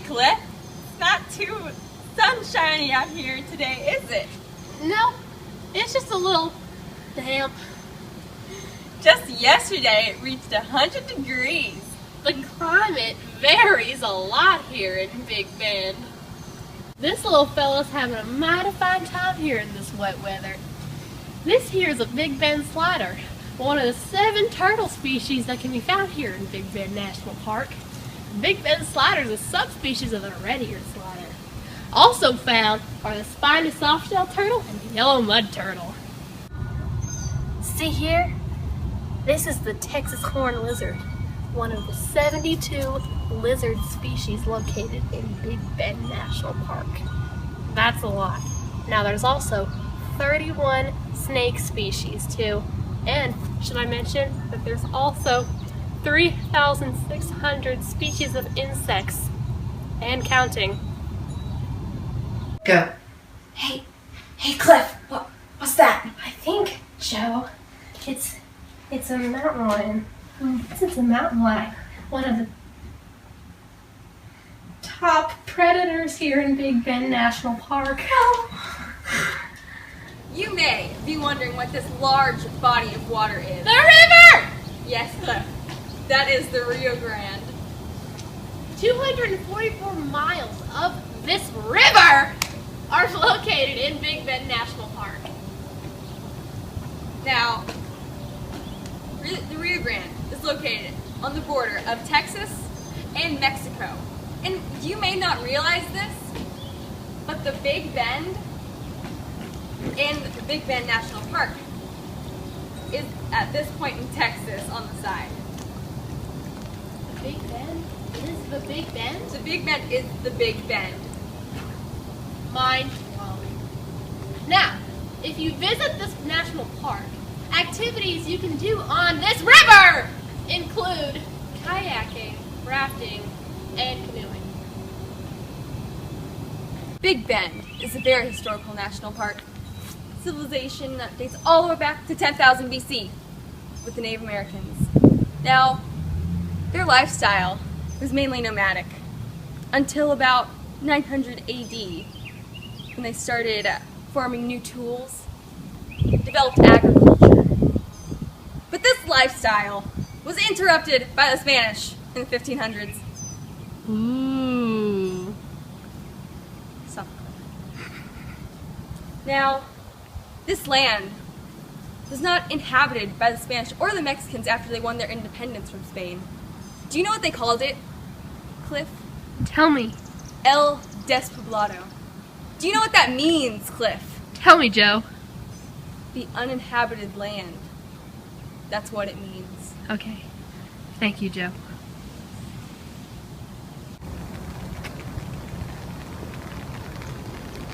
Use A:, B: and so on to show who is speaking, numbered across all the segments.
A: Cliff. It's not too sunshiny out here today, is it?
B: No, it's just a little damp.
A: Just yesterday it reached 100 degrees.
B: The climate varies a lot here in Big Bend. This little fella's having a mighty fine time here in this wet weather. This here is a Big Bend slider, one of the 7 turtle species that can be found here in Big Bend National Park. Big Bend slider is a subspecies of the red-eared slider. Also found are the spiny softshell turtle and the yellow mud turtle. See here? This is the Texas horned lizard, one of the 72 lizard species located in Big Bend National Park. That's a lot. Now there's also 31 snake species too, and should I mention that there's also 3,600 species of insects and counting.
C: Go.
D: Hey Cliff, what's that?
B: I think, Joe, it's a mountain lion. It's a mountain lion, one of the top predators here in Big Bend National Park.
A: You may be wondering what this large body of water is.
B: The river!
A: Yes, Cliff. That is the Rio Grande.
B: 244 miles of this river are located in Big Bend National Park.
A: Now, the Rio Grande is located on the border of Texas and Mexico. And you may not realize this, but the Big Bend in the Big Bend National Park is at this point in Texas on the side.
B: The Big Bend? Is the Big Bend?
A: The Big Bend is the Big Bend.
B: Mind blowing. Now, if you visit this national park, activities you can do on this river include kayaking, rafting, and canoeing.
A: Big Bend is a very historical national park. Civilization that dates all the way back to 10,000 BC with the Native Americans. Now, their lifestyle was mainly nomadic until about 900 AD when they started forming new tools, developed agriculture. But this lifestyle was interrupted by the Spanish in the 1500s.
B: Ooh.
A: Now, this land was not inhabited by the Spanish or the Mexicans after they won their independence from Spain. Do you know what they called it, Cliff?
B: Tell me.
A: El Despoblado. Do you know what that means, Cliff?
B: Tell me, Joe.
A: The uninhabited land. That's what it means.
B: Okay. Thank you, Joe.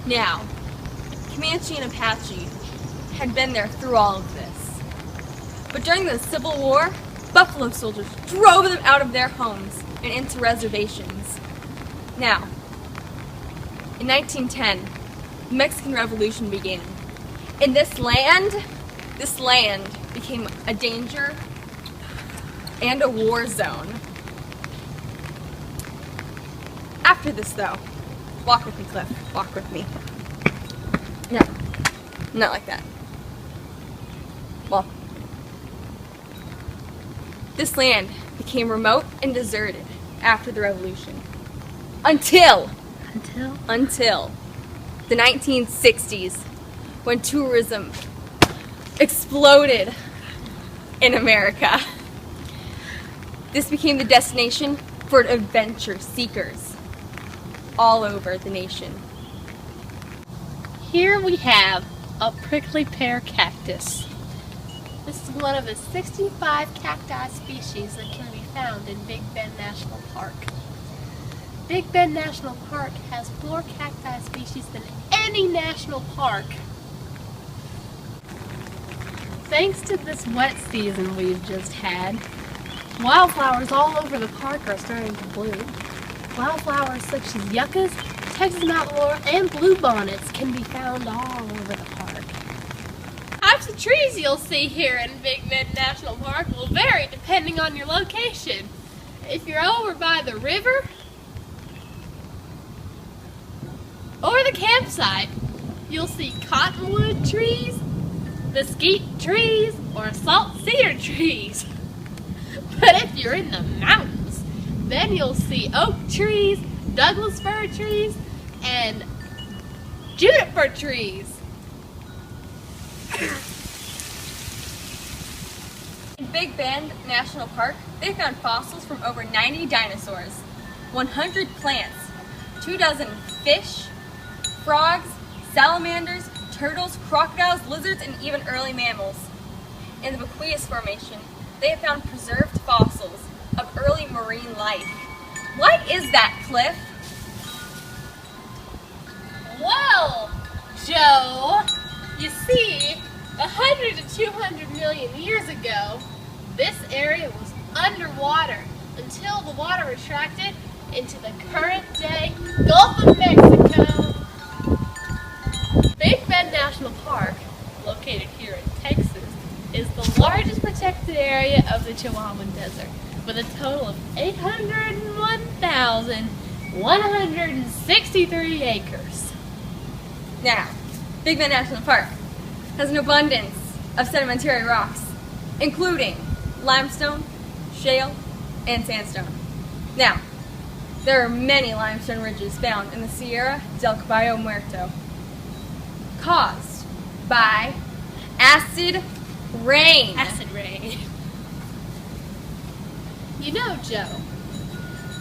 A: Now, Comanche and Apache had been there through all of this. But during the Civil War, buffalo soldiers drove them out of their homes and into reservations. Now, in 1910, the Mexican Revolution began. And this land became a danger and a war zone. After this, though, walk with me, Cliff. Walk with me. No, not like that. Well, this land became remote and deserted after the revolution. Until the 1960s, when tourism exploded in America. This became the destination for adventure seekers all over the nation.
B: Here we have a prickly pear cactus. This is one of the 65 cacti species that can be found in Big Bend National Park. Big Bend National Park has more cacti species than any national park. Thanks to this wet season we've just had, wildflowers all over the park are starting to bloom. Wildflowers such as yuccas, Texas mountain laurel, and bluebonnets can be found all over the park. Types of trees you'll see here in Big Bend National Park will vary depending on your location. If you're over by the river, Or the campsite, you'll see cottonwood trees, mesquite trees, or salt cedar trees. But if you're in the mountains, then you'll see oak trees, Douglas fir trees, and juniper trees.
A: In Big Bend National Park, they found fossils from over 90 dinosaurs, 100 plants, 24 fish, frogs, salamanders, turtles, crocodiles, lizards, and even early mammals. In the Bequeous Formation, they have found preserved fossils of early marine life. What is that, Cliff?
B: Well, Joe, you see, 100 to 200 million years ago, this area was underwater until the water retracted into the current-day Gulf of Mexico. Big Bend National Park, located here in Texas, is the largest protected area of the Chihuahuan Desert, with a total of 801,163 acres.
A: Now, Big Bend National Park has an abundance of sedimentary rocks, including limestone, shale, and sandstone. Now, there are many limestone ridges found in the Sierra del Caballo Muerto, caused by acid rain.
B: Acid rain. You know, Joe,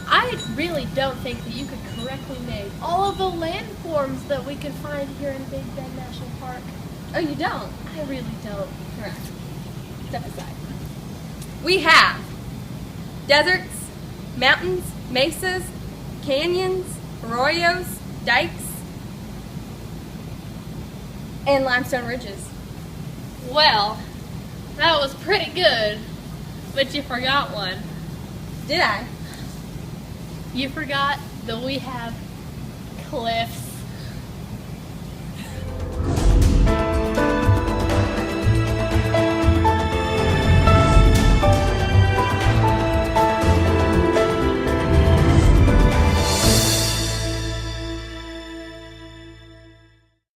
B: I really don't think that you could correctly name all of the landforms that we can find here in Big Bend National Park.
A: Oh, you don't?
B: I really don't.
A: Correct. Step aside. We have deserts, mountains, mesas, canyons, arroyos, dikes, and limestone ridges.
B: Well, that was pretty good, but you forgot one.
A: Did I?
B: You forgot that we have cliffs.